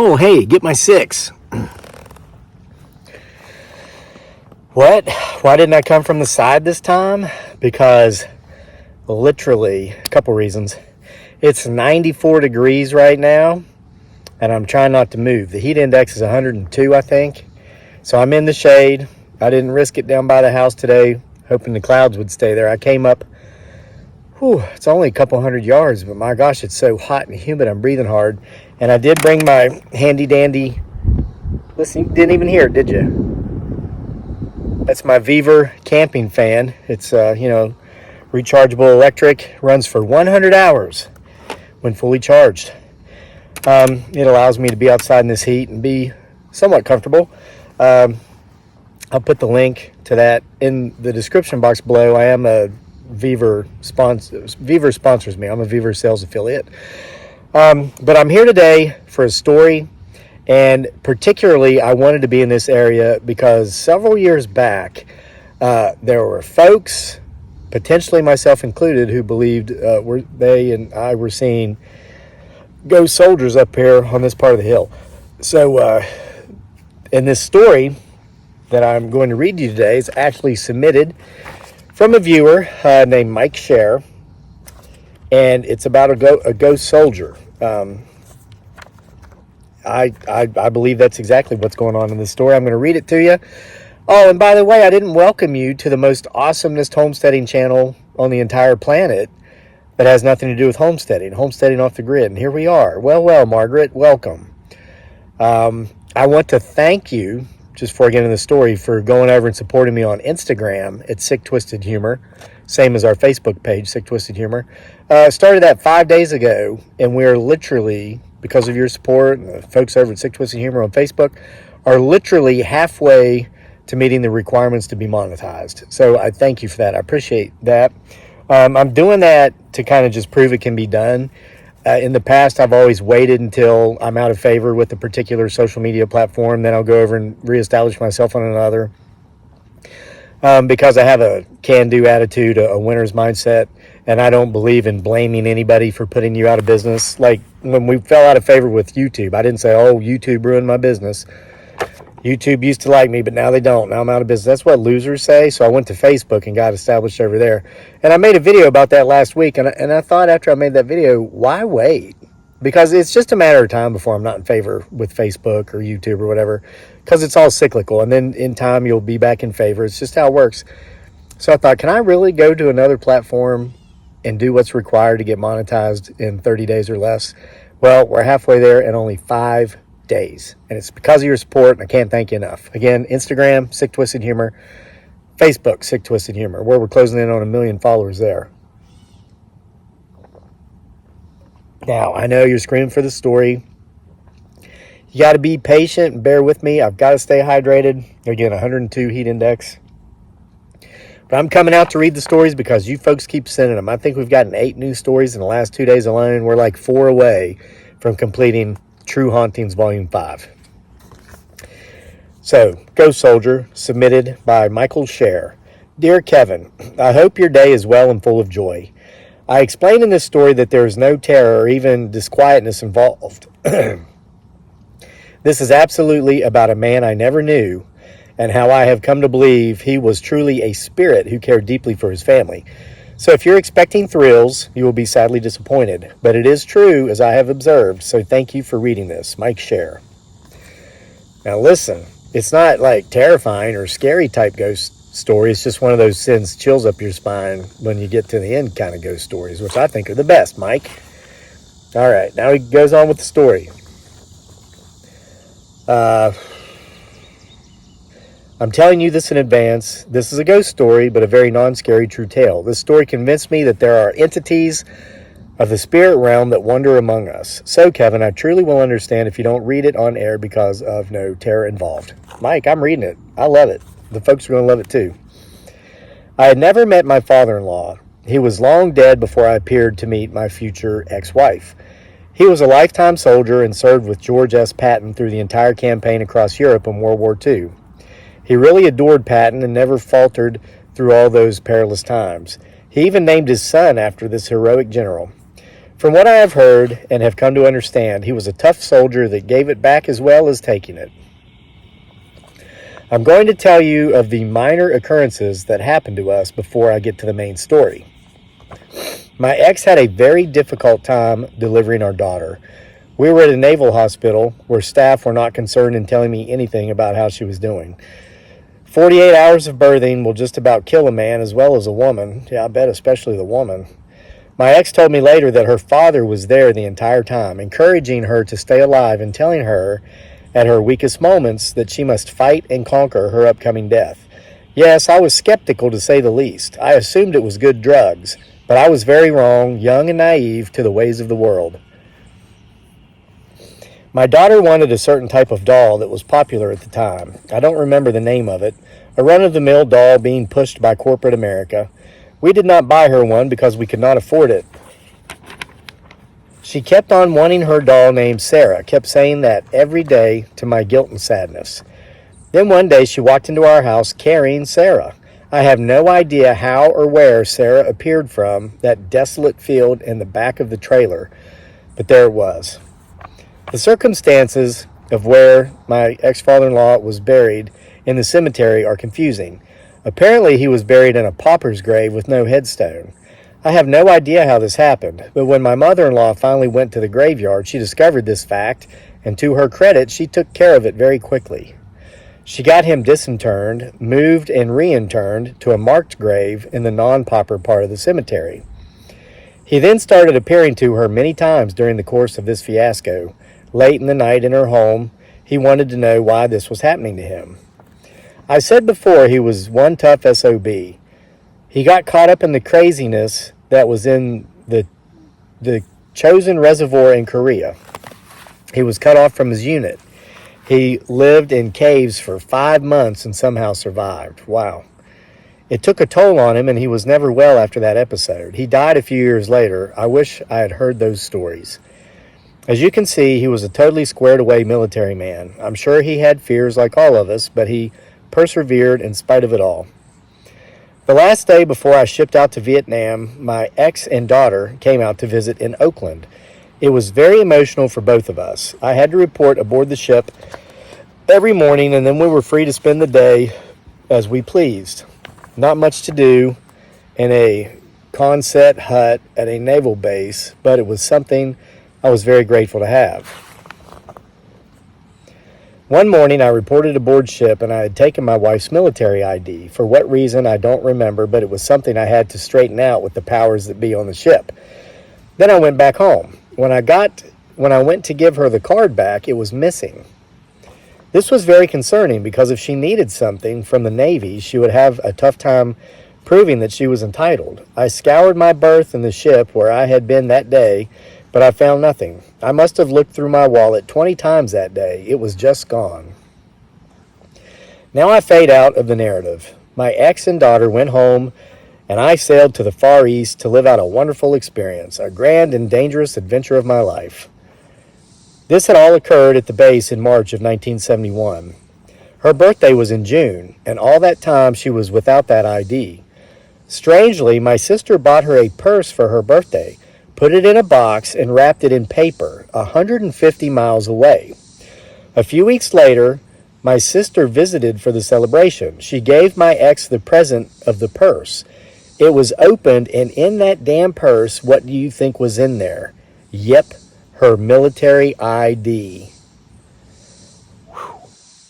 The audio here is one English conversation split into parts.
Oh, hey, get my 6. What? Why didn't I come from the side this time? Because literally, a couple reasons. It's 94 degrees right now, and I'm trying not to move. The heat index is 102, I think. So I'm in the shade. I didn't risk it down by the house today, hoping the clouds would stay there. I came up, it's only a couple hundred yards, but my gosh, it's so hot and humid, I'm breathing hard. And I did bring my handy dandy, listen, you didn't even hear it, did you? That's my Beaver camping fan. It's, rechargeable electric, runs for 100 hours when fully charged. It allows me to be outside in this heat and be somewhat comfortable. I'll put the link to that in the description box below. I am a Beaver sponsor. Beaver sponsors me. I'm a Beaver sales affiliate. But I'm here today for a story, and particularly I wanted to be in this area because several years back, there were folks, potentially myself included, who believed they and I were seeing ghost soldiers up here on this part of the hill. So in this story that I'm going to read to you today is actually submitted from a viewer named Mike Scher, and it's about a ghost soldier. I believe that's exactly what's going on in this story. I'm going to read it to you. Oh, and by the way, I didn't welcome you to the most awesomest homesteading channel on the entire planet that has nothing to do with homesteading off the grid. And here we are. Well, Margaret, welcome. I want to thank you, just before I get into the story, for going over and supporting me on Instagram at Sick Twisted Humor, same as our Facebook page, Sick Twisted Humor. Started that 5 days ago, and we're literally, because of your support, and the folks over at Sick Twisted Humor on Facebook are literally halfway to meeting the requirements to be monetized. So I thank you for that. I appreciate that. I'm doing that to kind of just prove it can be done. In the past, I've always waited until I'm out of favor with a particular social media platform. Then I'll go over and reestablish myself on another. Because I have a can-do attitude, a winner's mindset, and I don't believe in blaming anybody for putting you out of business. Like when we fell out of favor with YouTube, I didn't say, oh, YouTube ruined my business. YouTube used to like me, but now they don't. Now I'm out of business. That's what losers say. So I went to Facebook and got established over there. And I made a video about that last week. And I thought after I made that video, why wait? Because it's just a matter of time before I'm not in favor with Facebook or YouTube or whatever. Because it's all cyclical. And then in time, you'll be back in favor. It's just how it works. So I thought, can I really go to another platform and do what's required to get monetized in 30 days or less? Well, we're halfway there in only 5 days, and it's because of your support, and I can't thank you enough. Again, Instagram, Sick Twisted Humor, Facebook, Sick Twisted Humor, where we're closing in on 1 million followers there. Now, I know you're screaming for the story. You got to be patient and bear with me. I've got to stay hydrated. Again, 102 heat index. But I'm coming out to read the stories because you folks keep sending them. I think we've gotten 8 new stories in the last 2 days alone. We're like 4 away from completing True Hauntings Volume 5. So, Ghost Soldier, submitted by Michael Scher. Dear Kevin, I hope your day is well and full of joy. I explained in this story that there is no terror or even disquietness involved. This is absolutely about a man I never knew and how I have come to believe he was truly a spirit who cared deeply for his family. So if you're expecting thrills, you will be sadly disappointed. But it is true, as I have observed, so thank you for reading this. Mike Scher. Now listen, it's not like terrifying or scary type ghost story. It's just one of those sends chills up your spine when you get to the end kind of ghost stories, which I think are the best, Mike. All right, now he goes on with the story. I'm telling you this in advance. This is a ghost story, but a very non-scary true tale. This story convinced me that there are entities of the spirit realm that wander among us. So, Kevin, I truly will understand if you don't read it on air because of no terror involved. Mike, I'm reading it. I love it. The folks are going to love it too. I had never met my father-in-law. He was long dead before I appeared to meet my future ex-wife. He was a lifetime soldier and served with George S. Patton through the entire campaign across Europe in World War II. He really adored Patton and never faltered through all those perilous times. He even named his son after this heroic general. From what I have heard and have come to understand, he was a tough soldier that gave it back as well as taking it. I'm going to tell you of the minor occurrences that happened to us before I get to the main story. My ex had a very difficult time delivering our daughter. We were at a naval hospital where staff were not concerned in telling me anything about how she was doing. 48 hours of birthing will just about kill a man as well as a woman. Yeah, I bet especially the woman. My ex told me later that her father was there the entire time, encouraging her to stay alive and telling her at her weakest moments that she must fight and conquer her upcoming death. Yes, I was skeptical to say the least. I assumed it was good drugs, but I was very wrong, young and naive to the ways of the world. My daughter wanted a certain type of doll that was popular at the time. I don't remember the name of it. A run-of-the-mill doll being pushed by corporate America. We did not buy her one because we could not afford it. She kept on wanting her doll named Sarah, kept saying that every day to my guilt and sadness. Then one day she walked into our house carrying Sarah. I have no idea how or where Sarah appeared from that desolate field in the back of the trailer, but there it was. The circumstances of where my ex-father-in-law was buried in the cemetery are confusing. Apparently he was buried in a pauper's grave with no headstone. I have no idea how this happened, but when my mother-in-law finally went to the graveyard, she discovered this fact, and to her credit, she took care of it very quickly. She got him disinterred, moved and reinterred to a marked grave in the non-pauper part of the cemetery. He then started appearing to her many times during the course of this fiasco. Late in the night in her home, he wanted to know why this was happening to him. I said before he was one tough SOB. He got caught up in the craziness that was in the chosen reservoir in Korea. He was cut off from his unit. He lived in caves for 5 months and somehow survived. Wow. It took a toll on him, and he was never well after that episode. He died a few years later. I wish I had heard those stories. As you can see, he was a totally squared-away military man. I'm sure he had fears like all of us, but he persevered in spite of it all. The last day before I shipped out to Vietnam, my ex and daughter came out to visit in Oakland. It was very emotional for both of us. I had to report aboard the ship every morning, and then we were free to spend the day as we pleased. Not much to do in a Quonset hut at a naval base, but it was something I was very grateful to have. One morning I reported aboard ship, and I had taken my wife's military ID. For what reason, I don't remember, but it was something I had to straighten out with the powers that be on the ship. Then I went back home. When I went to give her the card back, it was missing. This was very concerning because if she needed something from the Navy, she would have a tough time proving that she was entitled. I scoured my berth in the ship where I had been that day, but I found nothing. I must have looked through my wallet 20 times that day. It was just gone. Now I fade out of the narrative. My ex and daughter went home, and I sailed to the Far East to live out a wonderful experience, a grand and dangerous adventure of my life. This had all occurred at the base in March of 1971. Her birthday was in June, and all that time she was without that ID. Strangely, my sister bought her a purse for her birthday, put it in a box, and wrapped it in paper, 150 miles away. A few weeks later, my sister visited for the celebration. She gave my ex the present of the purse. It was opened, and in that damn purse, what do you think was in there? Yep, her military ID.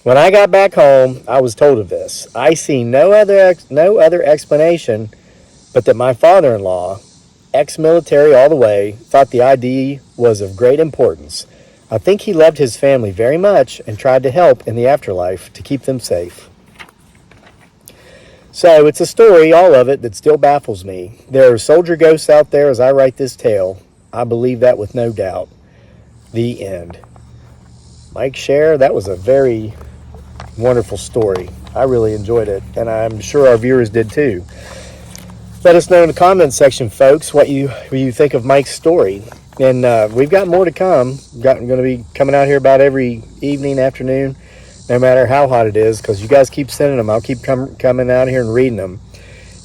When I got back home, I was told of this. I see no other explanation but that my father-in-law, ex-military all the way, thought the ID was of great importance. I think he loved his family very much and tried to help in the afterlife to keep them safe. So it's a story, all of it, that still baffles me. There are soldier ghosts out there as I write this tale. I believe that with no doubt. The end. Mike Scher, that was a very wonderful story. I really enjoyed it, and I'm sure our viewers did too. Let us know in the comments section, folks, what you think of Mike's story. And we've got more to come. Going to be coming out here about every evening, afternoon, no matter how hot it is, because you guys keep sending them. I'll keep coming out here and reading them.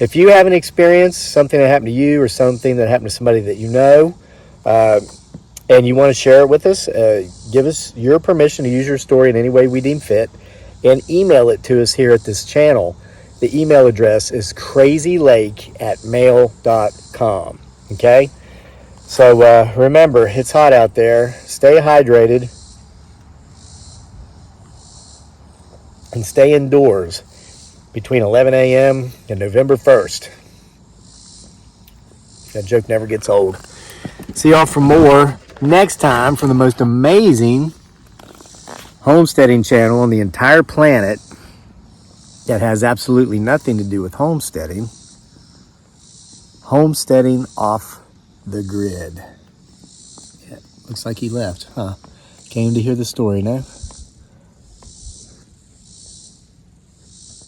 If you have an experience, something that happened to you or something that happened to somebody that you know, and you want to share it with us, give us your permission to use your story in any way we deem fit, and email it to us here at this channel. The email address is crazylake@mail.com. Okay? So remember, it's hot out there. Stay hydrated and stay indoors between 11 a.m. and November 1st. That joke never gets old. See y'all for more next time from the most amazing homesteading channel on the entire planet that has absolutely nothing to do with homesteading. Homesteading off the grid. Yeah, looks like he left, huh? Came to hear the story, no?